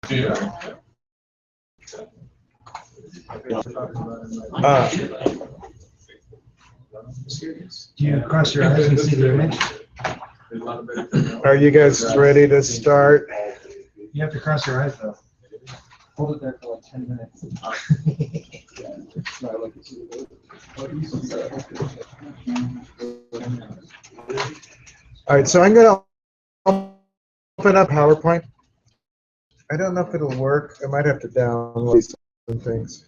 Do you cross your eyes and see the image? Are you guys ready to start? You have to cross your eyes though. Hold it there for like 10 minutes. All right, so I'm going to open up PowerPoint. I don't know if it'll work. I might have to download some things.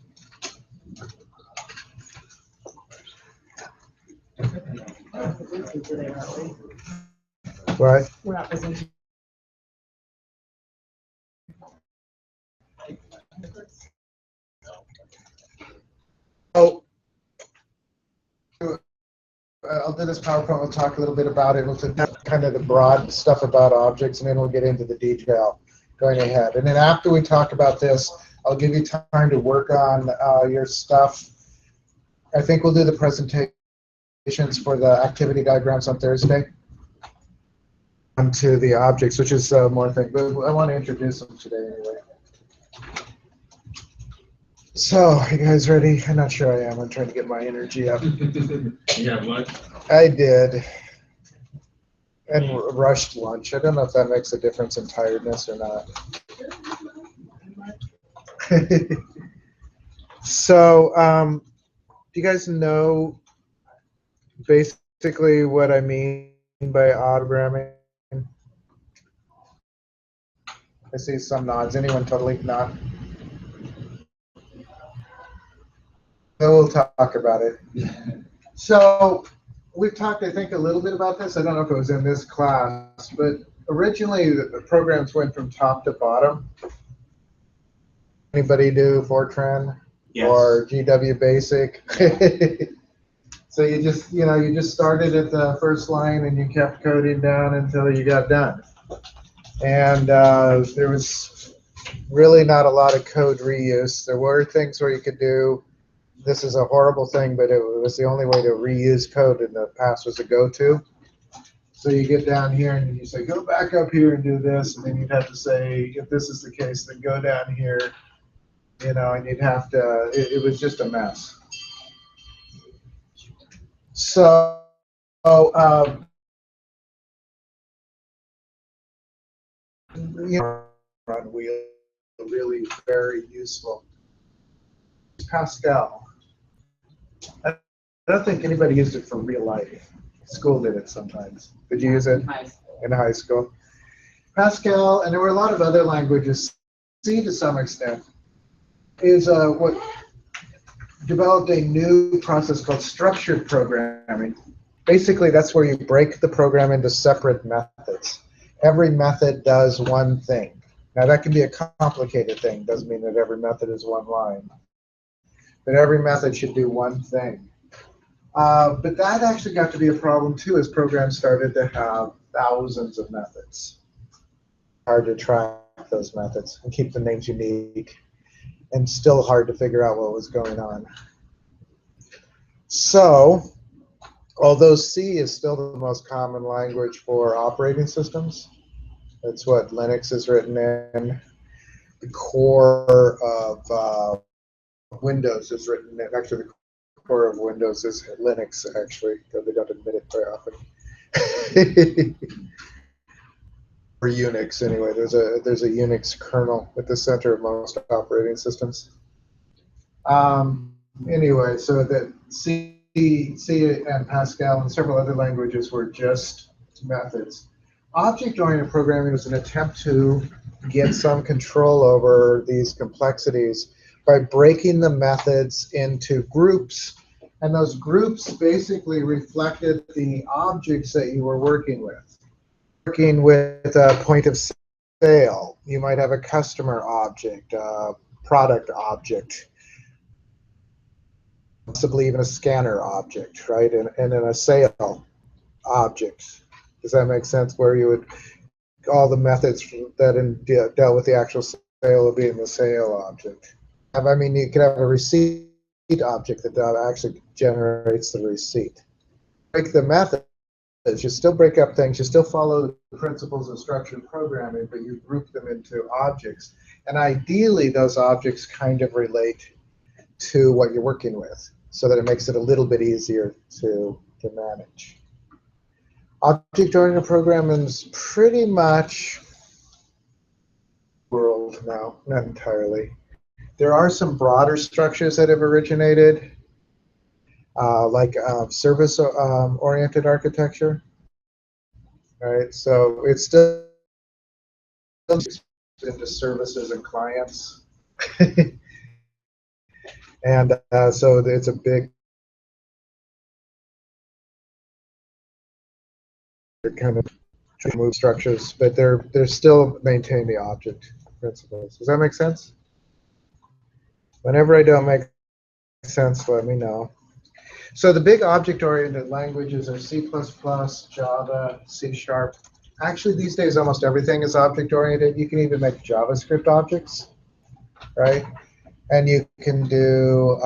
What? We're not presenting. Oh, I'll do this PowerPoint. We'll talk a little bit about it. We'll take kind of the broad stuff about objects, and then we'll get into the detail going ahead. And then after we talk about this, I'll give you time to work on your stuff. I think we'll do the presentations for the activity diagrams on Thursday. Onto the objects, which is more thing, but I want to introduce them today anyway. So, you guys ready? I'm not sure I am. I'm trying to get my energy up. You have lunch? I did. And rushed lunch. I don't know if that makes a difference in tiredness or not. So, do you guys know basically what I mean by autogramming? I see some nods. Anyone totally not? We'll talk about it. So we've talked, I think, a little bit about this. I don't know if it was in this class, but originally the programs went from top to bottom. Anybody do Fortran? Yes. Or GW Basic? So you just started at the first line and you kept coding down until you got done. And there was really not a lot of code reuse. There were things where you could do, this is a horrible thing, but it was the only way to reuse code in the past was a go-to. So you get down here and you say, go back up here and do this, and then you'd have to say, if this is the case, then go down here, and you'd have to, it was just a mess. So, run wheel, really very useful. Pascal. I don't think anybody used it for real life. School did it sometimes. Did you use it in high school? Pascal, and there were a lot of other languages. C to some extent is what developed a new process called structured programming. Basically, that's where you break the program into separate methods. Every method does one thing. Now, that can be a complicated thing. Doesn't mean that every method is one line. But every method should do one thing. But that actually got to be a problem, too, as programs started to have thousands of methods. Hard to track those methods and keep the names unique. And still hard to figure out what was going on. So, although C is still the most common language for operating systems, that's what Linux is written in. The core of Windows is written in. Actually, the core of Windows is Linux, actually, though they don't admit it very often. Or Unix, anyway. There's a Unix kernel at the center of most operating systems. Anyway, so that C and Pascal and several other languages were just methods. Object-oriented programming was an attempt to get some control over these complexities by breaking the methods into groups. And those groups basically reflected the objects that you were working with. Working with a point of sale, you might have a customer object, a product object, possibly even a scanner object, right? And then a sale object. Does that make sense? Where you would, all the methods that dealt with the actual sale would be in the sale object. I mean, you could have a receipt object that actually generates the receipt. Break the method is you still break up things, you still follow the principles of structured programming, but you group them into objects. And ideally, those objects kind of relate to what you're working with, so that it makes it a little bit easier to manage. Object-oriented programming is pretty much world now, not entirely. There are some broader structures that have originated, like service-oriented architecture. Right, so it's still into services and clients, and so it's a big kind of move structures, but they're still maintain the object principles. Does that make sense? Whenever I don't make sense, let me know. So the big object-oriented languages are C++, Java, C#. Actually, these days, almost everything is object-oriented. You can even make JavaScript objects, right? And you can do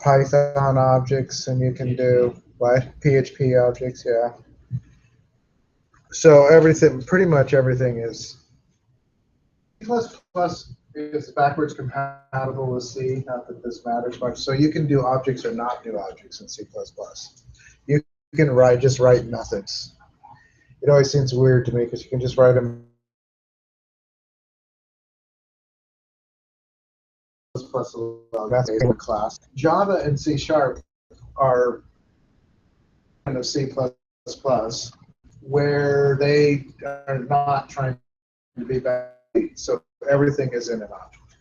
Python objects, and you can do what? PHP objects, yeah. So everything, pretty much everything is. C++ is backwards compatible with C, not that this matters much. So you can do objects or not do objects in C++. You can just write methods. It always seems weird to me because you can just write a method class. Java and C# are kind of C++, where they are not trying to be bad. So everything is in an object.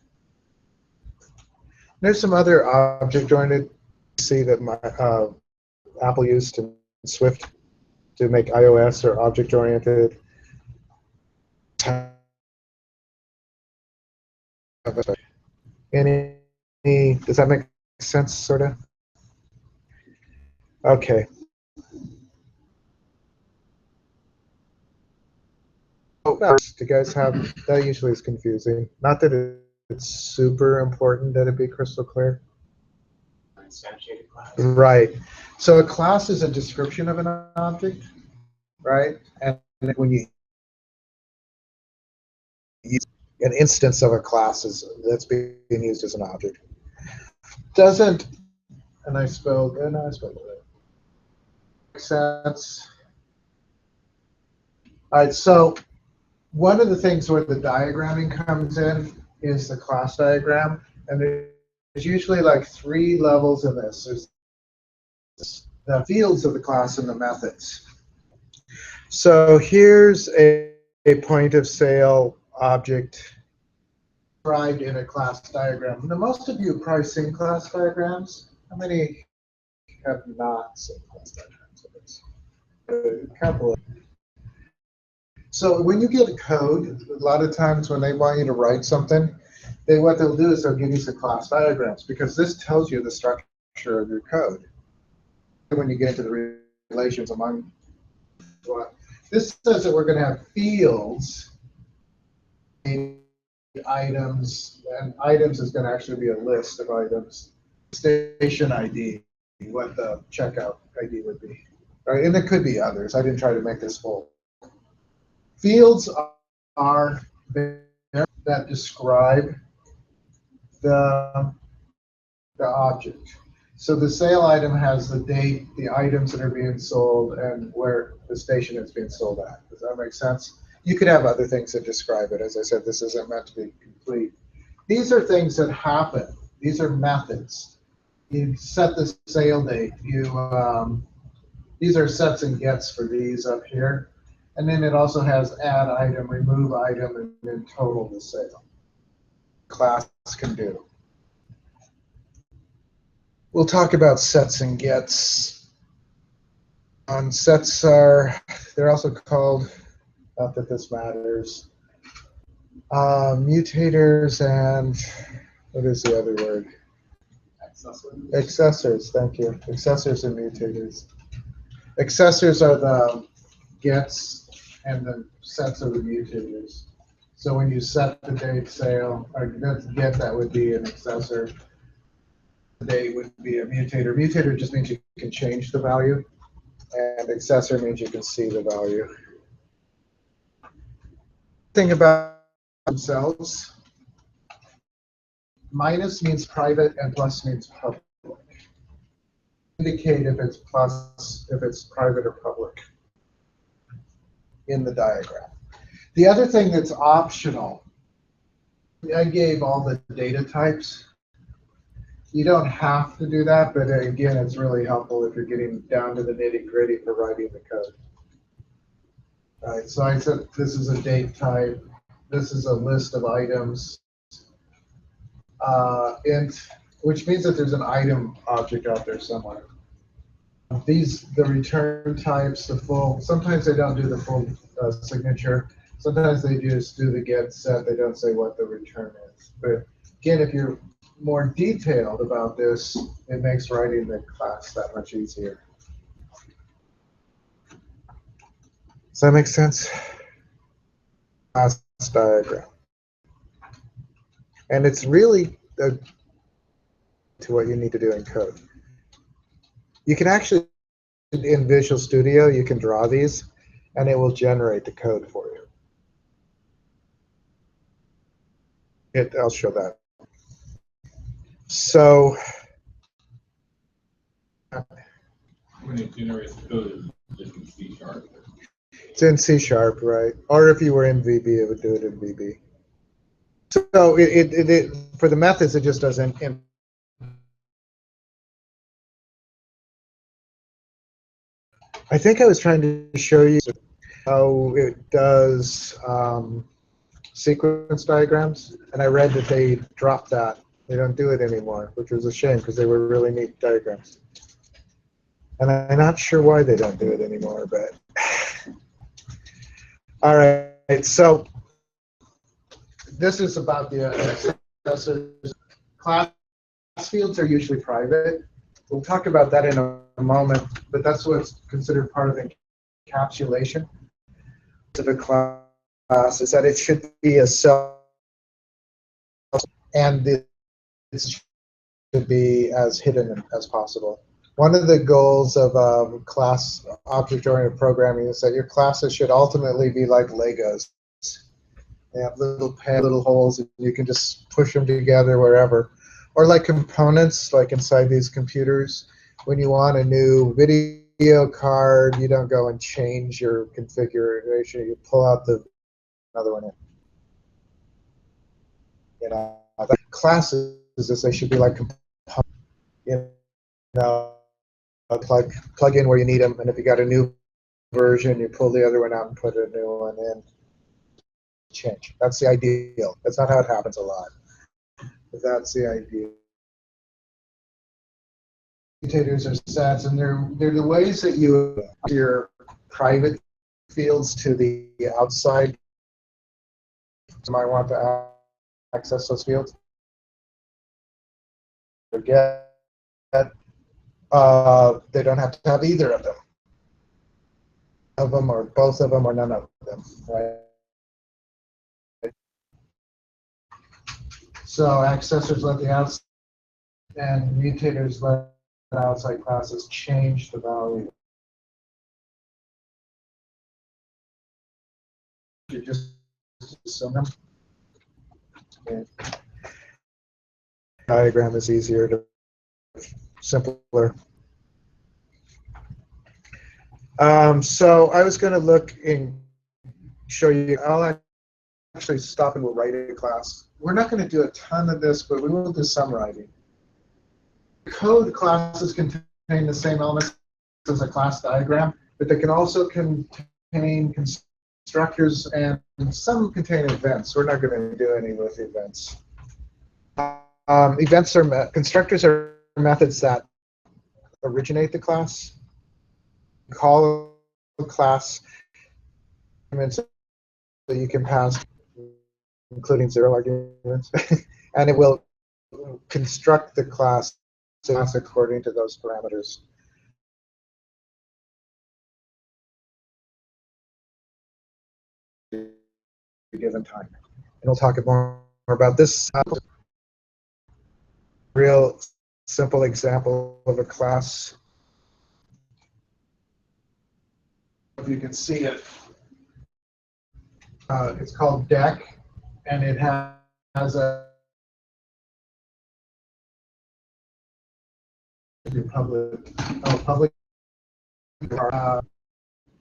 There's some other object-oriented C that Apple used in Swift to make iOS or object-oriented. Does that make sense, sort of? Okay. Do you guys have, that usually is confusing. Not that it's super important that it be crystal clear. Right. So a class is a description of an object, right? And when you use an instance of a class that's being used as an object. Doesn't, and I spelled it right. Makes sense. All right, so one of the things where the diagramming comes in is the class diagram, and there's usually like 3 levels in this. There's the fields of the class and the methods. So here's a point of sale object described in a class diagram. Now, most of you have probably seen class diagrams. How many have not seen class diagrams? A couple. So when you get a code, a lot of times when they want you to write something, what they'll do is they'll give you some class diagrams, because this tells you the structure of your code. When you get into the relations among, this says that we're going to have fields, items, and items is going to actually be a list of items. Station ID, what the checkout ID would be. Right? And there could be others. I didn't try to make this full. Fields are there that describe the object. So the sale item has the date, the items that are being sold, and where the station is being sold at. Does that make sense? You could have other things that describe it. As I said, this isn't meant to be complete. These are things that happen. These are methods. You set the sale date. These are sets and gets for these up here. And then it also has add item, remove item, and then total the sale. Class can do. We'll talk about sets and gets. Sets they're also called, not that this matters, mutators and, what is the other word? Accessors, thank you. Accessors and mutators. Accessors are the gets, and the sets are the mutators. So when you set the date sale, or get, that would be an accessor. They would be a mutator. Mutator just means you can change the value, and accessor means you can see the value. Thing about themselves, minus means private and plus means public. Indicate if it's plus, if it's private or public in the diagram. The other thing that's optional, I gave all the data types. You don't have to do that, but again, it's really helpful if you're getting down to the nitty-gritty for writing the code. All right, so I said this is a date type. This is a list of items. Int, which means that there's an item object out there somewhere. These, the return types, the full, sometimes they don't do the full signature. Sometimes they just do the get set. They don't say what the return is. But again, if you're more detailed about this, it makes writing the class that much easier. Does that make sense? Class diagram. And it's really to what you need to do in code. You can actually, in Visual Studio, you can draw these, and it will generate the code for you. I'll show that. So when it generates the code, it's in C#. It's in C#, right? Or if you were in VB, it would do it in VB. So for the methods, it just doesn't. I think I was trying to show you how it does sequence diagrams, and I read that they dropped that. They don't do it anymore, which was a shame because they were really neat diagrams. And I'm not sure why they don't do it anymore, but all right. So this is about the accessors. Class fields are usually private. We'll talk about that in a moment, but that's what's considered part of encapsulation to the class, is that it should be a self, and this should be as hidden as possible. One of the goals of class object-oriented programming is that your classes should ultimately be like Legos. They have little holes, and you can just push them together wherever. Or like components, like inside these computers. When you want a new video card, you don't go and change your configuration. You pull out another one in. You know, classes is they should be like components. You know, plug in where you need them, and if you got a new version, you pull the other one out and put a new one in. Change. That's the ideal. That's not how it happens a lot. But that's the idea. Mutators are sets, and they're the ways that you your private fields to the outside. So I want to access those fields. Forget they don't have to have either of them, or both of them, or none of them, right? So accessors let the outside, and mutators let the outside classes change the value. You just assume them. Okay. Diagram is easier to simpler. So I was going to look and show you. I'll actually stop and we'll write a class. We're not going to do a ton of this, but we will do some writing. Code classes contain the same elements as a class diagram, but they can also contain constructors, and some contain events. We're not going to do any with events. Events are constructors are methods that originate the class. Call a class that you can pass, including 0 arguments, and it will construct the class according to those parameters. Given time, and we'll talk more about this. Real simple example of a class. If you can see it, it's called deck, and it has a public,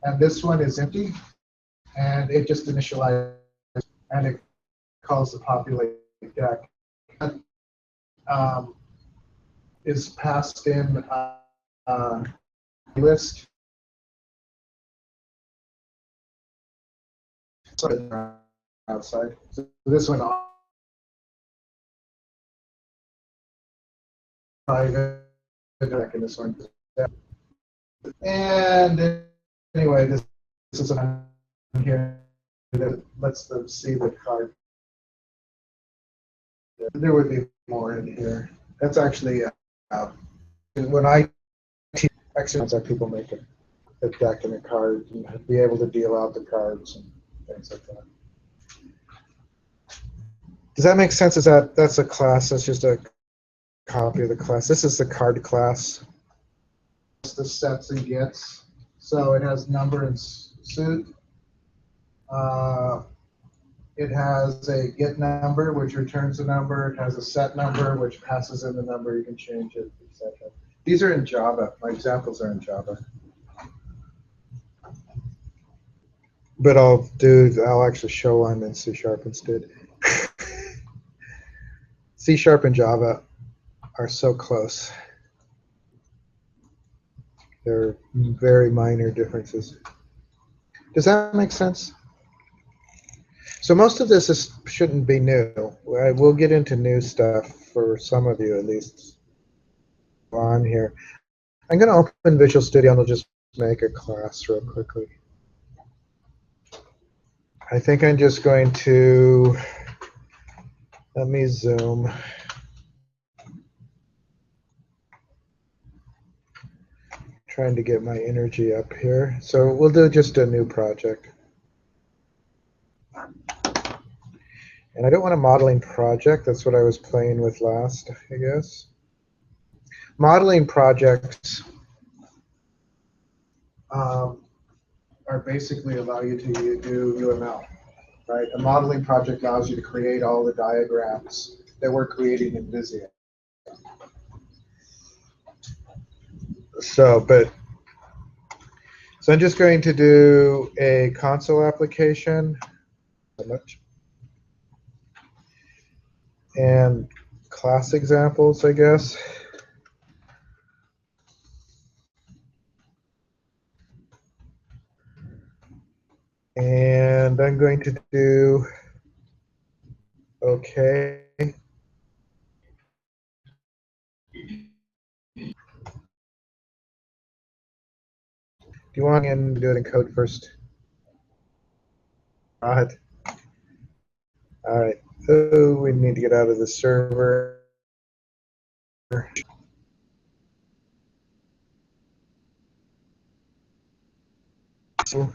and this one is empty, and it just initializes, and it calls the populate deck. Is passed in list. Outside. So this one private, and this one. And anyway, this is on here that lets them see the card. There would be more in here. That's actually when I teach exercises that people make a deck and a card and be able to deal out the cards and things like that. Does that make sense? That's a class? That's just a copy of the class. This is the card class. It's the sets and gets. So it has number and suit. It has a get number, which returns a number. It has a set number, which passes in the number. You can change it, etc. These are in Java. My examples are in Java. But I'll actually show one in C# instead. C# and Java are so close. They're very minor differences. Does that make sense? So most of this shouldn't be new. We'll get into new stuff for some of you at least on here. I'm going to open Visual Studio and I'll just make a class real quickly. I think I'm just going to, let me zoom. Trying to get my energy up here. So we'll do just a new project. And I don't want a modeling project. That's what I was playing with last, I guess. Modeling projects are basically allow you to do UML, right? A modeling project allows you to create all the diagrams that we're creating in Visio. So I'm just going to do a console application. So much. And class examples, I guess. And I'm going to do OK. Do you want to do it in code first? All right. So we need to get out of the server. So,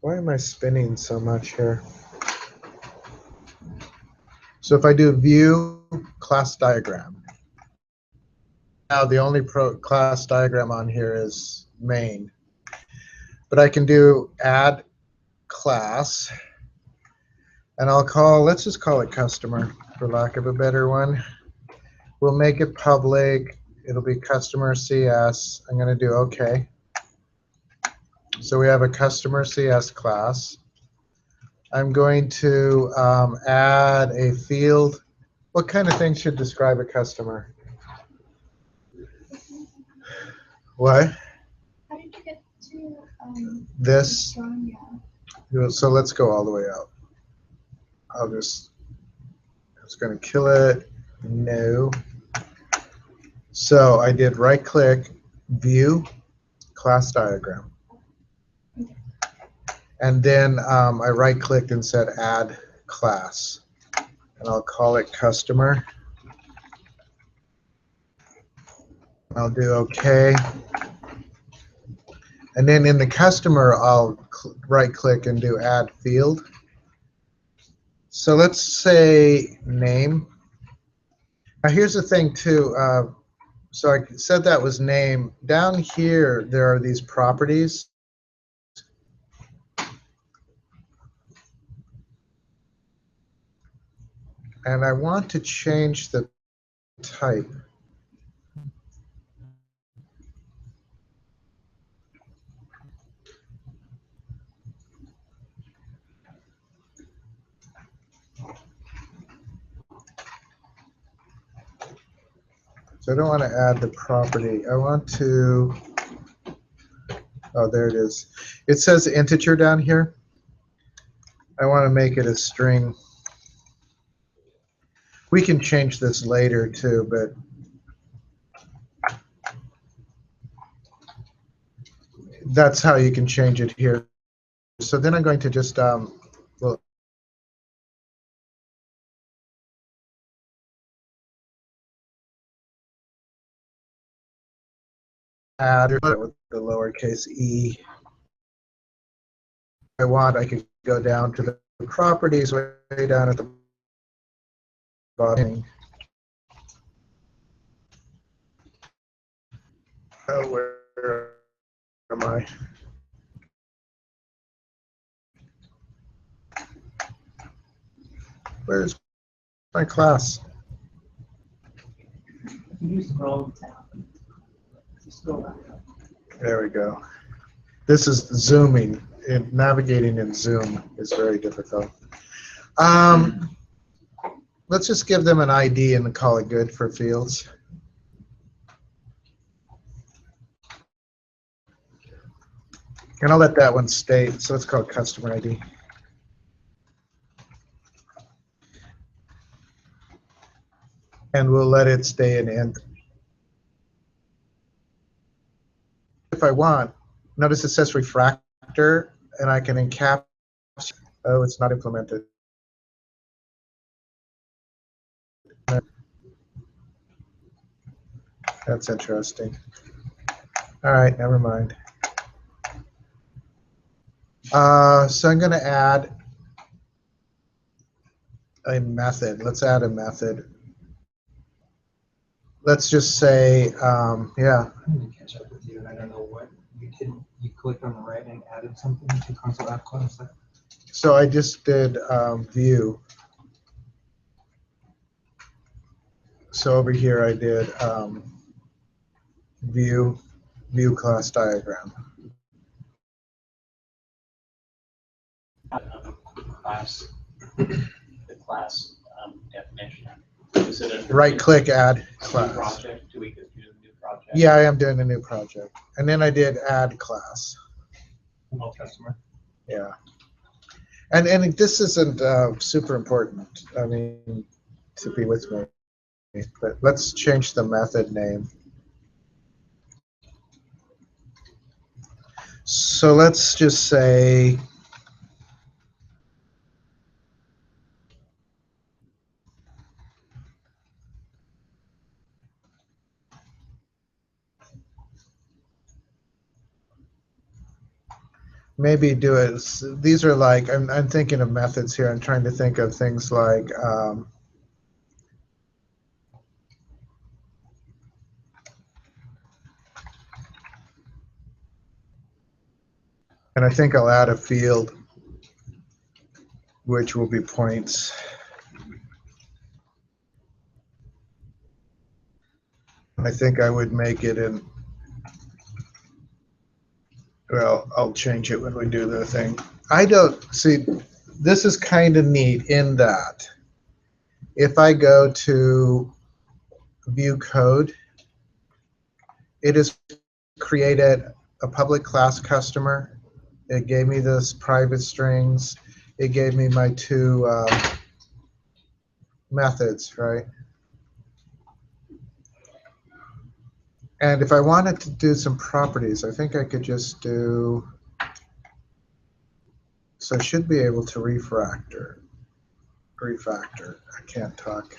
why am I spinning so much here? So if I do view class diagram, now the only class diagram on here is main. But I can do add class, and let's just call it customer for lack of a better one. We'll make it public. It'll be customer CS. I'm going to do OK. So we have a customer CS class. I'm going to add a field. What kind of things should describe a customer? What? How did you get to This? yeah. So let's go all the way out. I'm just going to kill it. No. So I did right click, view, class diagram. And then I right clicked and said add class. And I'll call it customer. I'll do OK. And then in the customer, I'll right click and do add field. So let's say name. Now here's the thing too. So I said that was name. Down here, there are these properties. And I want to change the type. So I don't want to add the property. I want to, oh, there it is. It says integer down here. I want to make it a string. We can change this later too, but that's how you can change it here. So then I'm going to just, well, add with the lowercase e. If I want, I could go down to the properties way down at the bottom. Oh, where am I? Where's my class? You scroll down. Scroll down. There we go. This is zooming. Navigating in Zoom is very difficult. Let's just give them an ID and call it good for fields. And I'll let that one stay. So it's called customer ID. And we'll let it stay in int. If I want, notice it says refractor, and I can encapsulate. Oh, it's not implemented. That's interesting. All right, never mind. So I'm going to add a method. Let's add a method. Let's just say, yeah. I need to catch up with you, and I don't know what you did. You clicked on the right and added something to console app class. So I just did view. So over here I did view class diagram. Class, the class definition. Is it a Right click, add new class. project? Do we just use a new project? Yeah, I am doing a new project. And then I did add class. Hello, customer. Yeah. And this isn't super important, I mean, to be with me. But let's change the method name. So let's just say maybe do it. These are like, I'm thinking of methods here. I'm trying to think of things like and I think I'll add a field which will be points. I think I would make it in, well, I'll change it when we do the thing. I don't see, this is kind of neat in that if I go to view code, it has created a public class customer. It gave me this private strings. It gave me my two methods, right? And if I wanted to do some properties, I think I could just do, so I should be able to refactor. I can't talk.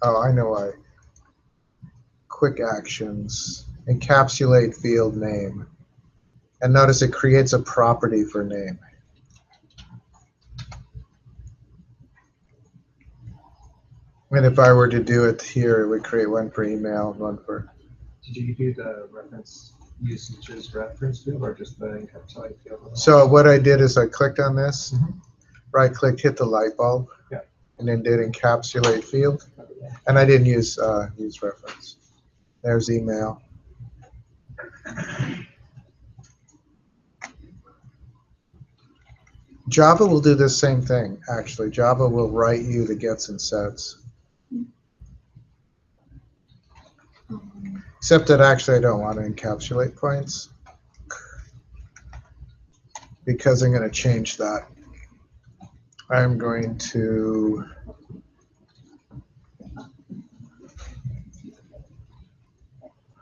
Oh, I know why. Quick actions, encapsulate field name. And notice it creates a property for name. And if I were to do it here, it would create one for email, one for. Did you do the reference usages reference field or just the encapsulate field? So what I did is I clicked on this, Mhm. right-clicked, hit the light bulb, Yeah. and then did encapsulate field, and I didn't use reference. There's email. Java will do the same thing, actually. Java will write you the gets and sets. Except that actually I don't want to encapsulate points because I'm going to change that. I'm going to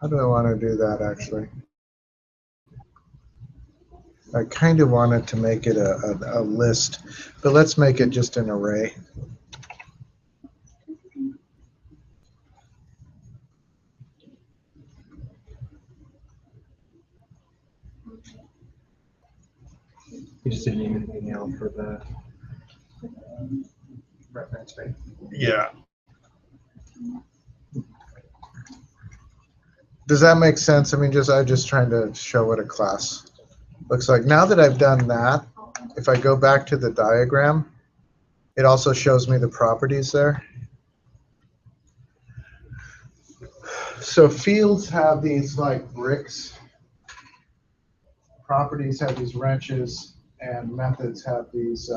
how do I want to do that actually? I kind of wanted to make it a list, but let's make it just an array. You just didn't even email for the reference, right? Yeah. Does that make sense? I mean, I'm just trying to show what a class looks like. Now that I've done that, if I go back to the diagram, it also shows me the properties there. So fields have these like bricks, properties have these wrenches, and methods have these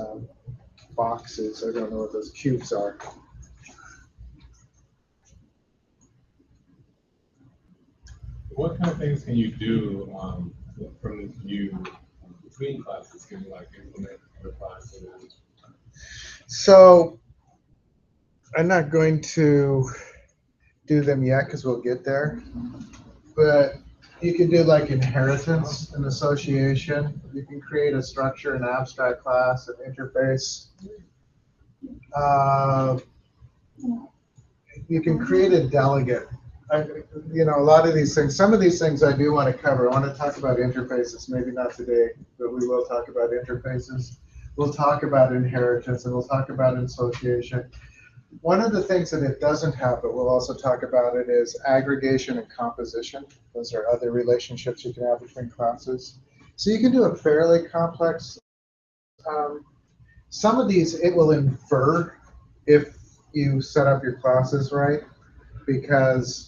boxes. I don't know what those cubes are. What kind of things can you do from you between classes? Can you like implement other classes? So I'm not going to do them yet because we'll get there. But you can do like inheritance and association. You can create a structure, an abstract class, an interface. You can create a delegate. A lot of these things, some of these things I do want to cover. I want to talk about interfaces, maybe not today, but we will talk about interfaces. We'll talk about inheritance and we'll talk about association. One of the things that it doesn't have, but we'll also talk about it, is aggregation and composition. Those are other relationships you can have between classes. So you can do a fairly complex. Some of these it will infer if you set up your classes right, because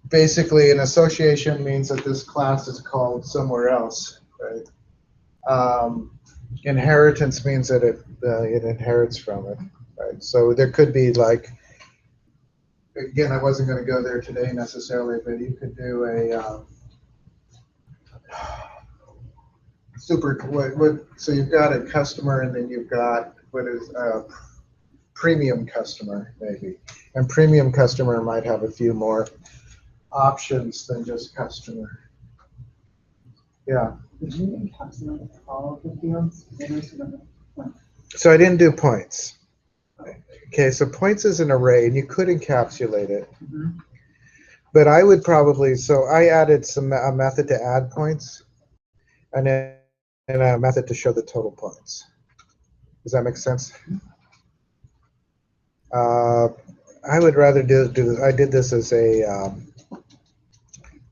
basically an association means that this class is called somewhere else, right? Inheritance means that it inherits from it. Right. So there could be like, again, I wasn't going to go there today necessarily, but you could do a so you've got a customer and then you've got what is a premium customer maybe. And premium customer might have a few more options than just customer. Yeah. Did you encapsulate all of the fields? So I didn't do points. Okay, so points is an array, and you could encapsulate it. Mm-hmm. But I would probably, so I added a method to add points, and then a method to show the total points. Does that make sense? I would rather do I did this as an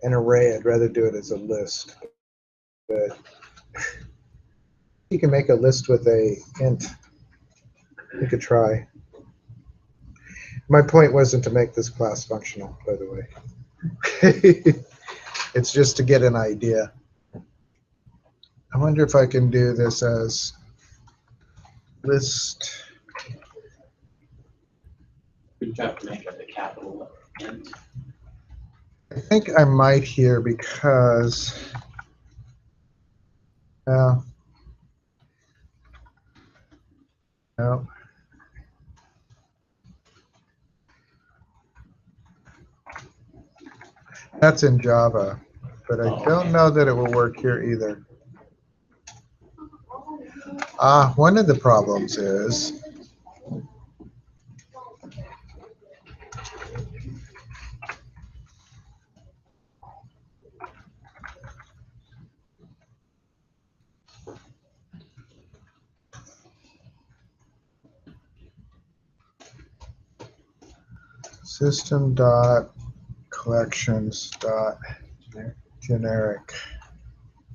array. I'd rather do it as a list. But you can make a list with a int. You could try. My point wasn't to make this class functional, by the way. It's just to get an idea. I wonder if I can do this as list. You have to make it a capital int. I think I might here because no. That's in Java, but I don't know that it will work here either. One of the problems is System dot collections dot generic.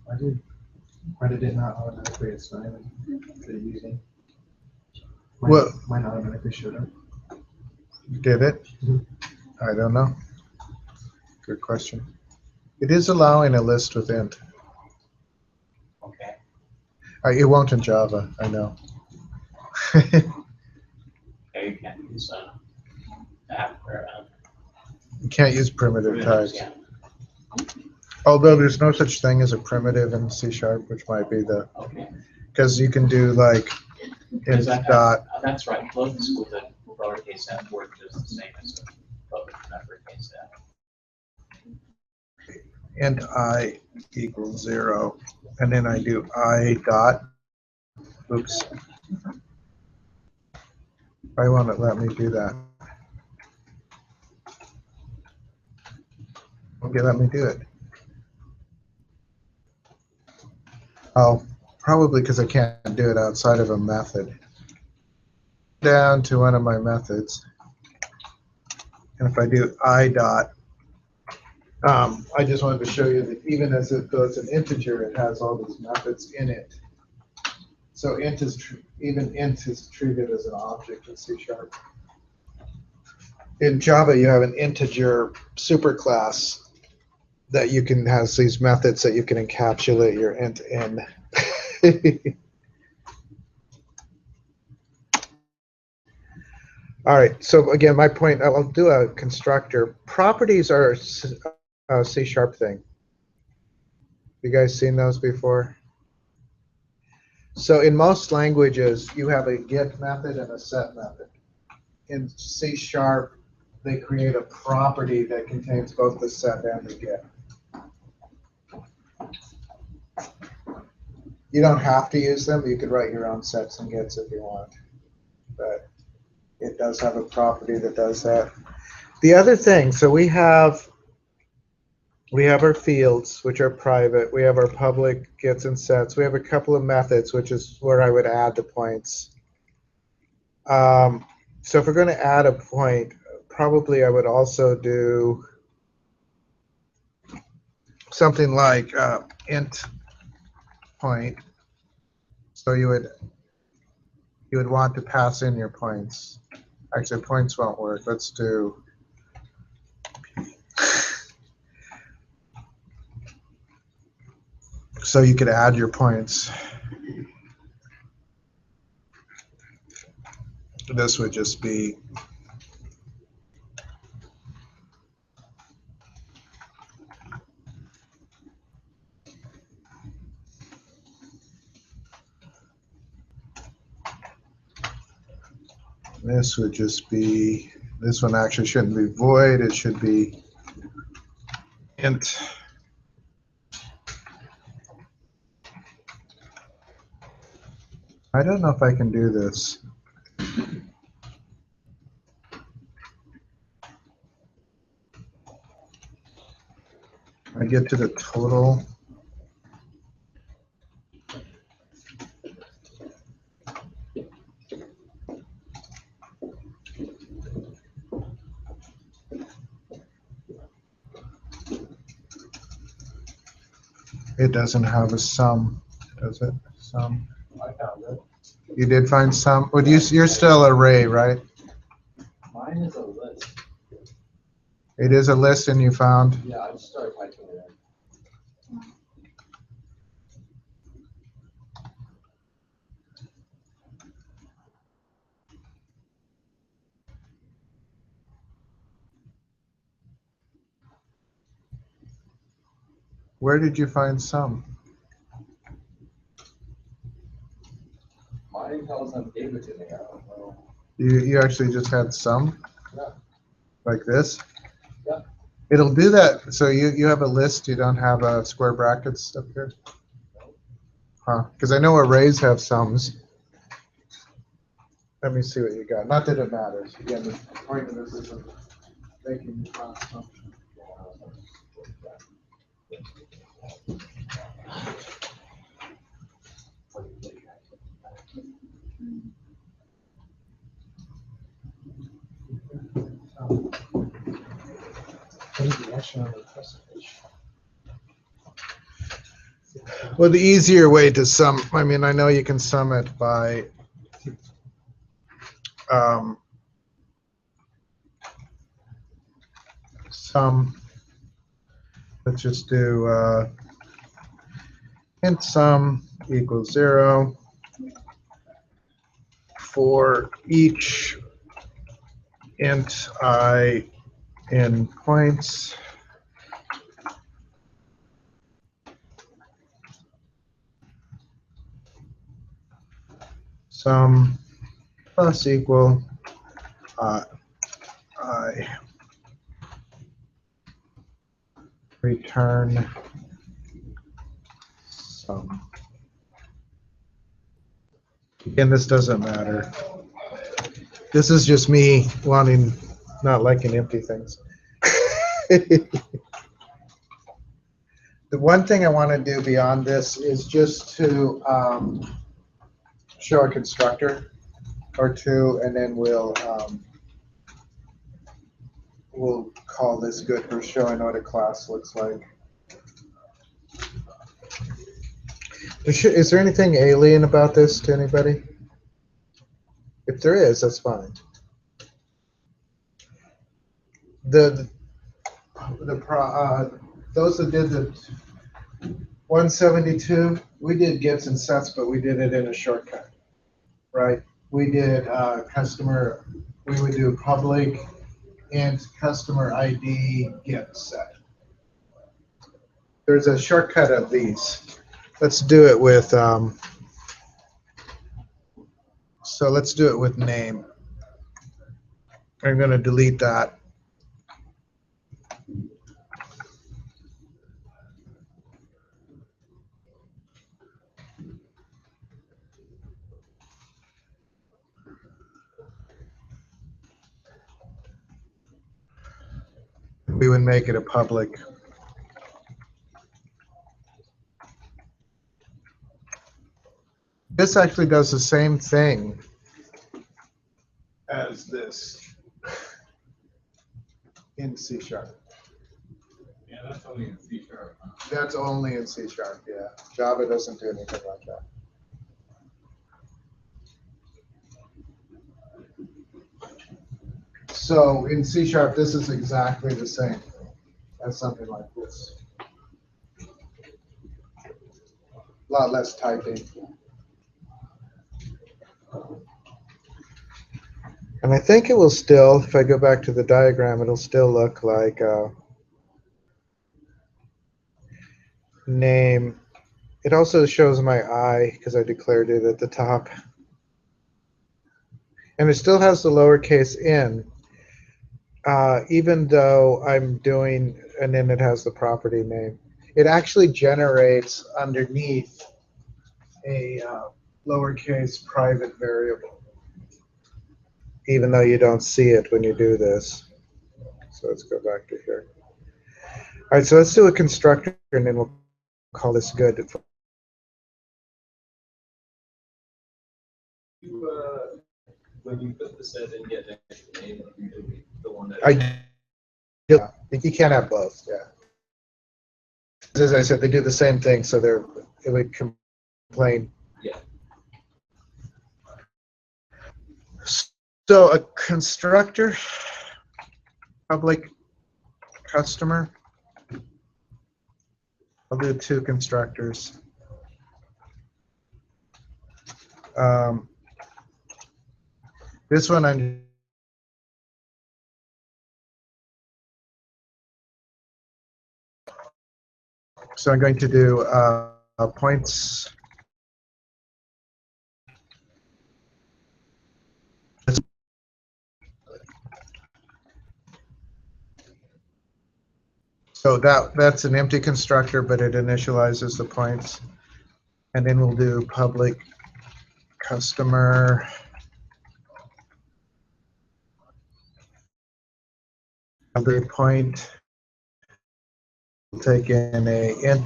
Why did it not automatically assign the using? Well- Mine automatically showed up. Did it? Mhm. I don't know. Good question. It is allowing a list with int. Okay. It won't in Java, I know. Okay, you can't use app or You can't use primitive types. yeah. Although there's no such thing as a primitive in C#, which might be the, Okay. because you can do like int Is that- dot, That's right. Local school, the lowercase f work is the same as the uppercase f. int I equals 0, and then I do I dot, oops. Why won't it let me do that? Okay, let me do it. Oh, probably because I can't do it outside of a method. Down to one of my methods. And if I do I dot, I just wanted to show you that even as it goes an integer, it has all these methods in it. So int is even int is treated as an object in C#. In Java, you have an integer superclass that you can have these methods that you can encapsulate your int in. All right, so again, my point, I'll do a constructor. Properties are a C# thing. You guys seen those before? So in most languages, you have a get method and a set method. In C#, they create a property that contains both the set and the get. You don't have to use them. You could write your own sets and gets if you want. But it does have a property that does that. The other thing, so we have our fields, which are private. We have our public gets and sets. We have a couple of methods, which is where I would add the points. So if we're going to add a point, probably I would also do something like int point. So you would want to pass in your points. Actually, points won't work. Let's do so you could add your points. This would just be this would just be, this one actually shouldn't be void, it should be int. I don't know if I can do this. I get to the total. It doesn't have a sum, does it? Sum. I found it. You did find some. Would you're still array, right? Mine is a list. It is a list, and you found. Yeah, I just started typing it in. Where did you find some? Mine tells them gave it to me. I don't know. You actually just had some? Yeah. Like this? Yeah. It'll do that. So you have a list, you don't have square brackets up here? Huh. Because I know arrays have sums. Let me see what you got. Not that it matters. Again, the point of this isn't making the class function. Definition of impersonation. Well, the easier way to sum, I mean, I know you can sum it by sum. Let's just do int sum equals 0 for each int I in points. Sum plus equal I return sum. Again, this doesn't matter. This is just me wanting, not liking empty things. The one thing I want to do beyond this is just to show a constructor or two, and then we'll call this good for showing what a class looks like. Is there anything alien about this to anybody? If there is, that's fine. Those that did the 172, we did gives and sets, but we did it in a shortcut, right? We did customer, we would do public int customer ID get set. There's a shortcut of these. Let's do it with, so let's do it with name. I'm going to delete that. We would make it a public. This actually does the same thing as this in C#. Yeah, that's only in C#. Huh? That's only in C#, yeah. Java doesn't do anything like that. So in C#, this is exactly the same as something like this. A lot less typing. And I think it will still, if I go back to the diagram, it'll still look like name. It also shows my I because I declared it at the top. And it still has the lowercase n, even though I'm doing, and then it has the property name. It actually generates underneath a lowercase private variable, even though you don't see it when you do this. So let's go back to here. All right, so let's do a constructor, and then we'll call this good. When you put the set and get extra name, you delete the one that. Yeah, you can't have both. Yeah. As I said, they do the same thing, so it would complain. Yeah. So a constructor, public customer. I'll do two constructors. This one I'm so I'm going to do points. So that's an empty constructor, but it initializes the points. And then we'll do public customer. The point, we'll take in a int.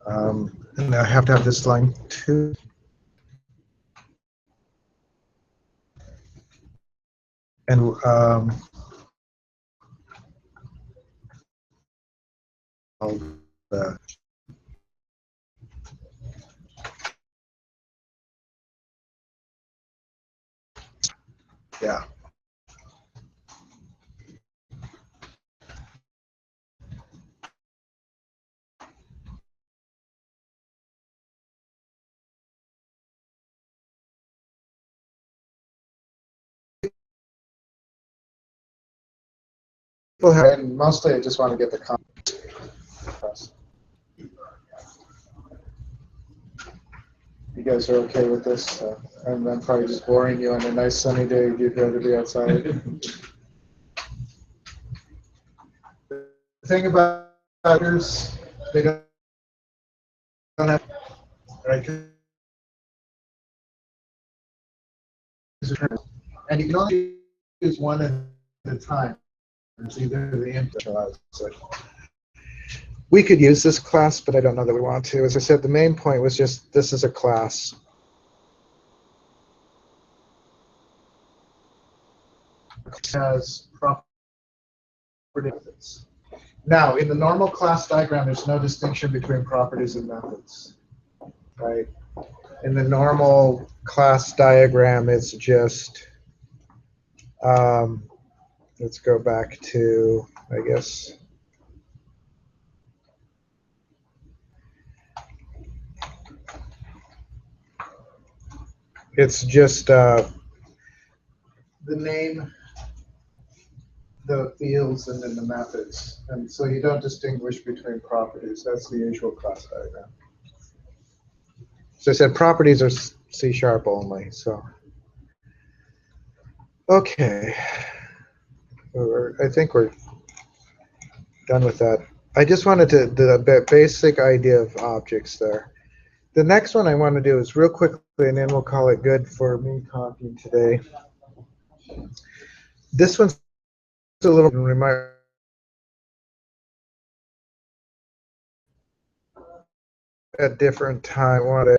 And I have to have this line too. And yeah. And mostly I just want to get the context across. You guys are okay with this? I'm probably just boring you on a nice sunny day. You'd rather be outside. The thing about others, they don't have, right? And you can only use one at a time. It's either the input. We could use this class, but I don't know that we want to. As I said, the main point was just this is a class. It has properties. Now, in the normal class diagram, there's no distinction between properties and methods, right? In the normal class diagram, it's just, let's go back to, I guess, it's just the name, the fields, and then the methods. And so you don't distinguish between properties. That's the usual class diagram. So I said properties are C# only. So, okay. I think we're done with that. I just wanted to do the basic idea of objects there. The next one I want to do is real quickly, and then we'll call it good for me talking today. This one's a little remind at different time. What are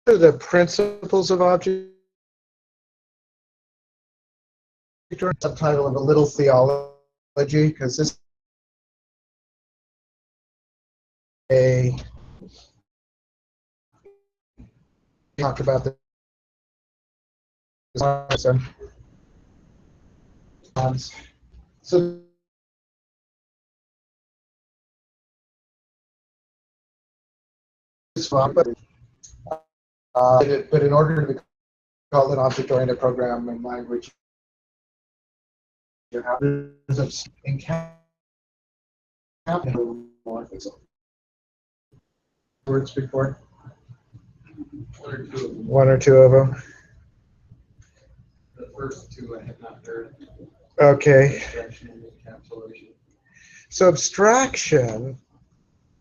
the principles of object? Subtitle of a little theology, because this is talk about the so but in order to be called an object-oriented programming language, you have words before. One or two of them. The first two I have not heard. Okay. Abstraction and encapsulation. So abstraction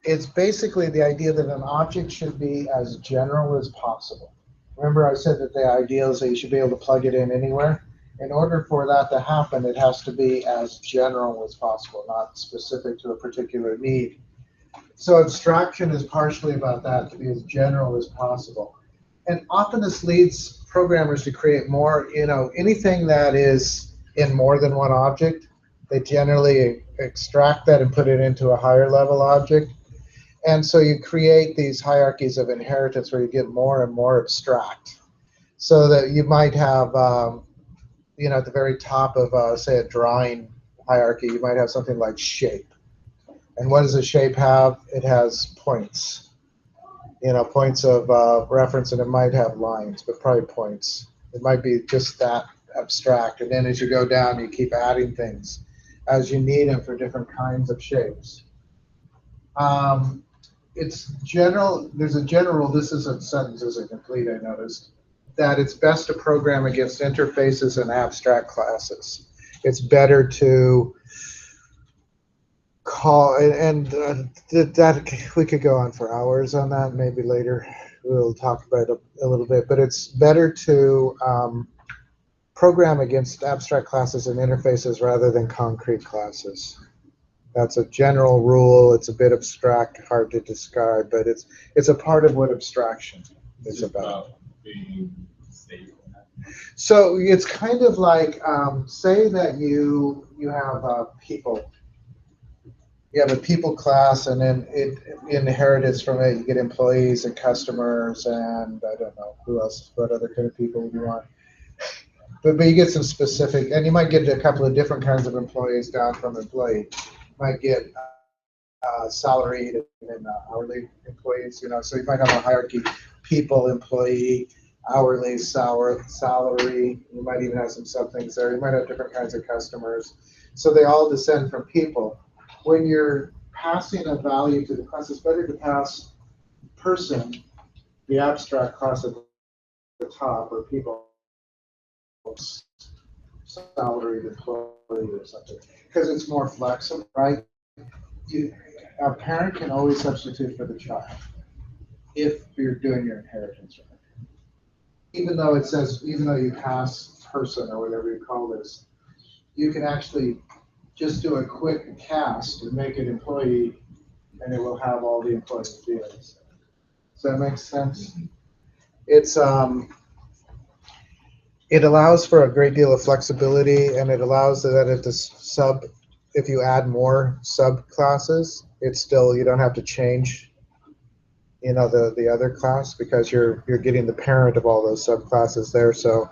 is basically the idea that an object should be as general as possible. Remember I said that the idea is that you should be able to plug it in anywhere. In order for that to happen, it has to be as general as possible, not specific to a particular need. So abstraction is partially about that, to be as general as possible. And often this leads programmers to create more, anything that is in more than one object, they generally extract that and put it into a higher level object. And so you create these hierarchies of inheritance where you get more and more abstract. So that you might have, at the very top of, say, a drawing hierarchy, you might have something like shape. And what does a shape have? It has points. Points of reference, and it might have lines, but probably points. It might be just that abstract. And then as you go down, you keep adding things as you need them for different kinds of shapes. It's general. There's a general. This sentence isn't complete, I noticed. That it's best to program against interfaces and abstract classes. It's better to call, and that we could go on for hours on that. Maybe later we'll talk about it a little bit. But it's better to program against abstract classes and interfaces rather than concrete classes. That's a general rule. It's a bit abstract, hard to describe, but it's a part of what abstraction is about. Being stable. So it's kind of like, say that you have people. You have a people class, and then it inherits from it. You get employees and customers, and I don't know who else. What other kind of people you want? But you get some specific, and you might get a couple of different kinds of employees down from employee. You might get salaried and hourly employees. So you might have a hierarchy: people, employee, hourly, salary. You might even have some sub things there. You might have different kinds of customers. So they all descend from people. When you're passing a value to the class, it's better to pass person, the abstract class at the top, or people, salaried employee or something, because it's more flexible, right? A parent can always substitute for the child if you're doing your inheritance right. Even though you pass person or whatever you call this, you can actually just do a quick cast and make it employee, and it will have all the employee fields. Does that make sense? It allows for a great deal of flexibility, and it allows that if you add more subclasses, you don't have to change, the other class, because you're getting the parent of all those subclasses there. So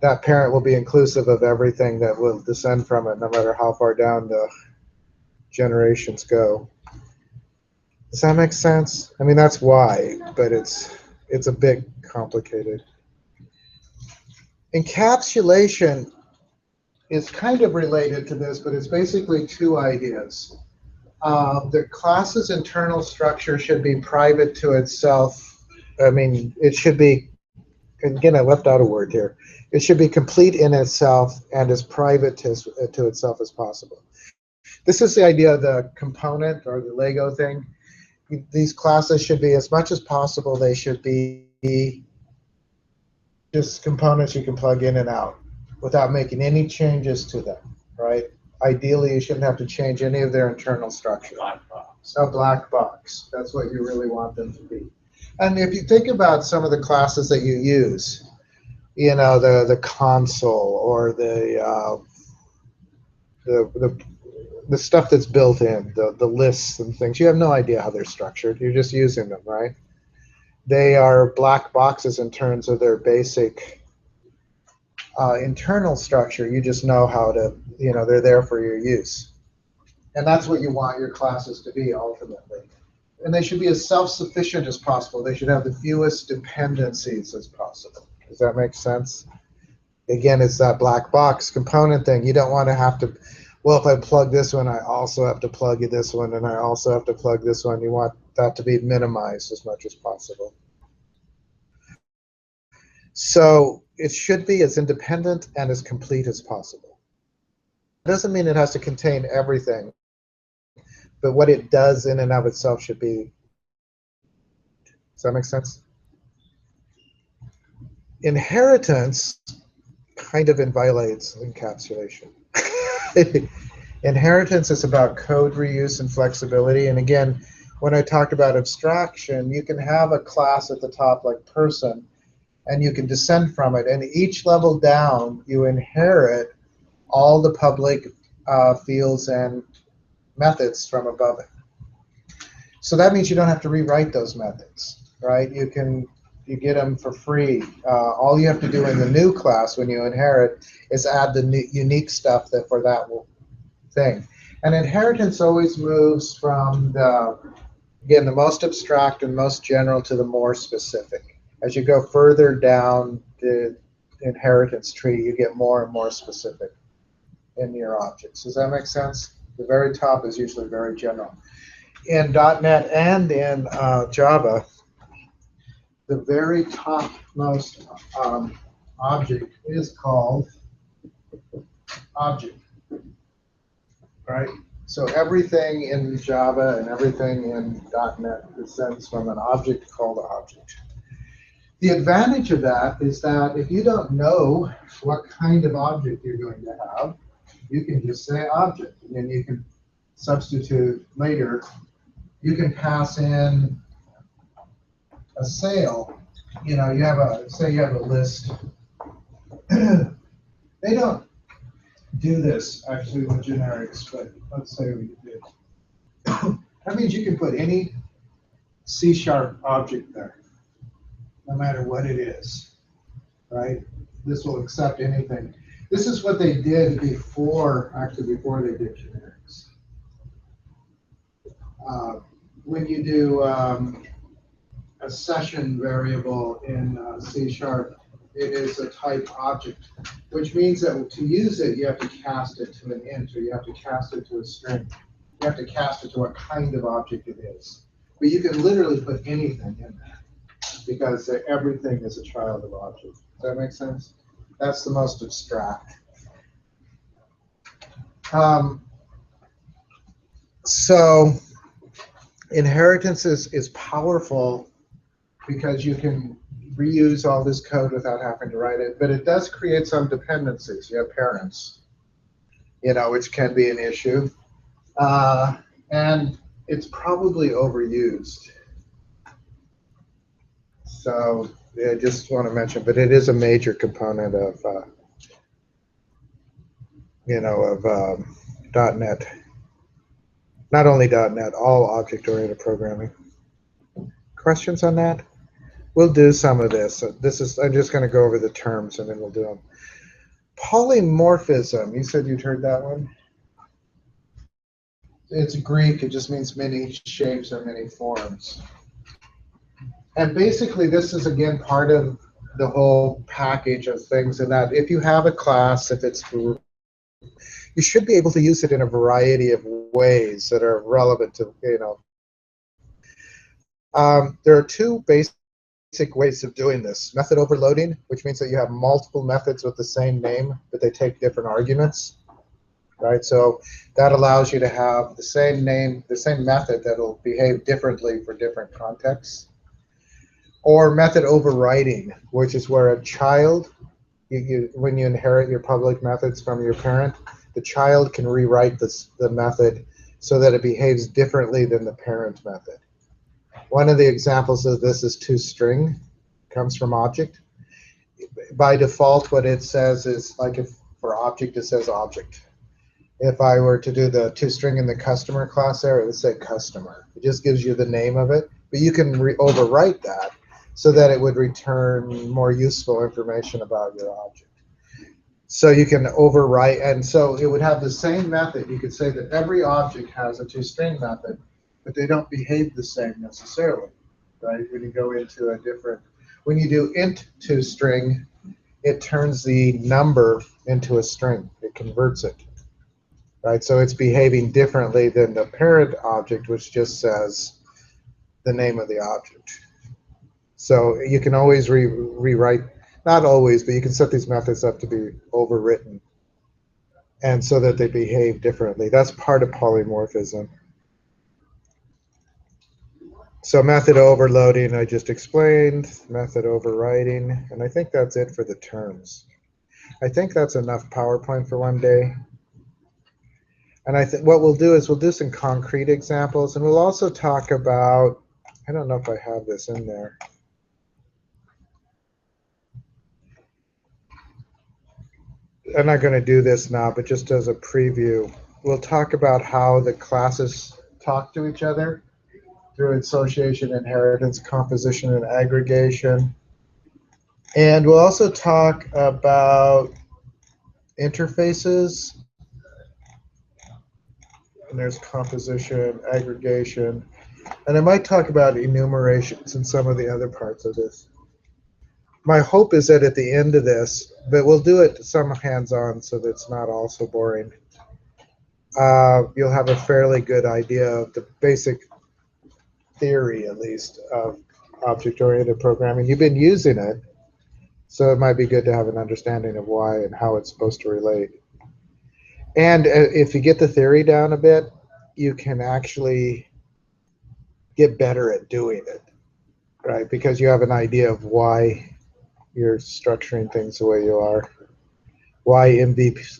that parent will be inclusive of everything that will descend from it, no matter how far down the generations go. Does that make sense? I mean, that's why, but it's a bit complicated. Encapsulation is kind of related to this, but it's basically two ideas. The class's internal structure should be private to itself. I mean, it should be, again, I left out a word here. It should be complete in itself and as private to itself as possible. This is the idea of the component or the Lego thing. These classes should be, as much as possible, they should be just components you can plug in and out without making any changes to them, right? Ideally, you shouldn't have to change any of their internal structure. Black box. A black box. That's what you really want them to be. And if you think about some of the classes that you use, the console or the stuff that's built in, the lists and things, you have no idea how they're structured. You're just using them, right? They are black boxes in terms of their basic internal structure. You just know how to, they're there for your use. And that's what you want your classes to be ultimately. And they should be as self-sufficient as possible. They should have the fewest dependencies as possible. Does that make sense? Again, it's that black box component thing. You don't want to have to, well, if I plug this one, I also have to plug this one, and I also have to plug this one. You want that to be minimized as much as possible. So it should be as independent and as complete as possible. It doesn't mean it has to contain everything, but what it does in and of itself should be. Does that make sense? Inheritance kind of violates encapsulation. Inheritance is about code reuse and flexibility. And again, when I talked about abstraction, you can have a class at the top like person, and you can descend from it. And each level down, you inherit all the public fields and methods from above it. So that means you don't have to rewrite those methods, right? You get them for free. All you have to do in the new class when you inherit is add the new, unique stuff for that thing. And inheritance always moves from the most abstract and most general to the more specific. As you go further down the inheritance tree, you get more and more specific in your objects. Does that make sense? The very top is usually very general. In .NET and in Java, the very topmost object is called object, right? So everything in Java and everything in .NET descends from an object called object. The advantage of that is that if you don't know what kind of object you're going to have, you can just say object, and then you can substitute later, you can pass in a sale. You know, you have a, say you have a list. They don't do this actually with generics, but let's say we did. That means you can put any C# object there, no matter what it is, right? This will accept anything. This is what they did before, actually before they did generics. When you do a session variable in C#, it is a type object, which means that to use it, you have to cast it to an int, or you have to cast it to a string. You have to cast it to what kind of object it is. But you can literally put anything in there, because everything is a child of object. Does that make sense? That's the most abstract. So inheritance is powerful because you can reuse all this code without having to write it, but it does create some dependencies. You have parents, you know, which can be an issue, and it's probably overused. So yeah, I just want to mention, but it is a major component of, you know, of .NET. Not only .NET, all object-oriented programming. Questions on that? We'll do some of this. So this is, I'm just going to go over the terms and then we'll do them. Polymorphism, you said you'd heard that one? It's Greek, it just means many shapes or many forms. And basically this is again part of the whole package of things, in that if you have a class, if it's, you should be able to use it in a variety of ways that are relevant to, you know. There are two basic ways of doing this. Method overloading, which means that you have multiple methods with the same name, but they take different arguments, right? So that allows you to have the same name, the same method that will behave differently for different contexts. Or method overriding, which is where a child, when you inherit your public methods from your parent, the child can rewrite the method so that it behaves differently than the parent method. One of the examples of this is toString, comes from object. By default, what it says is, like if for object, it says object. If I were to do the toString in the customer class there, it would say customer. It just gives you the name of it, but you can overwrite that so that it would return more useful information about your object. So you can overwrite, and so it would have the same method. You could say that every object has a toString method, but they don't behave the same necessarily, right? When you go into a different, when you do int toString, it turns the number into a string. It converts it, right? So it's behaving differently than the parent object, which just says the name of the object. So you can always rewrite, not always, but you can set these methods up to be overwritten, and so that they behave differently. That's part of polymorphism. So method overloading, I just explained, method overriding, and I think that's it for the terms. I think that's enough PowerPoint for one day. And I think what we'll do is we'll do some concrete examples, and we'll also talk about, I don't know if I have this in there. I'm not going to do this now, but just as a preview, we'll talk about how the classes talk to each other through association, inheritance, composition, and aggregation. And we'll also talk about interfaces. And there's composition, aggregation. And I might talk about enumerations and some of the other parts of this. My hope is that at the end of this, but we'll do it some hands-on so that it's not all so boring, you'll have a fairly good idea of the basic theory, at least, of object-oriented programming. You've been using it, so it might be good to have an understanding of why and how it's supposed to relate. And if you get the theory down a bit, you can actually get better at doing it, right? Because you have an idea of why you're structuring things the way you are, why MVP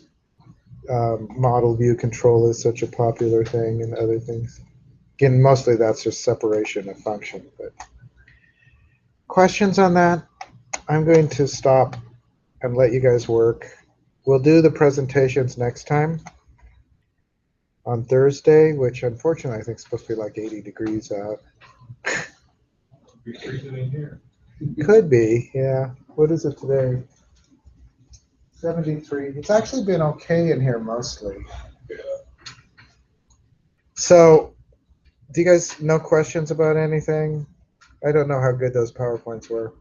model view control is such a popular thing and other things. Again, mostly that's just separation of function. But questions on that? I'm going to stop and let you guys work. We'll do the presentations next time on Thursday, which unfortunately I think is supposed to be like 80 degrees out. Be freezing in here. Could be, yeah. What is it today? 73. It's actually been okay in here mostly. Yeah. So, do you guys know questions about anything? I don't know how good those PowerPoints were.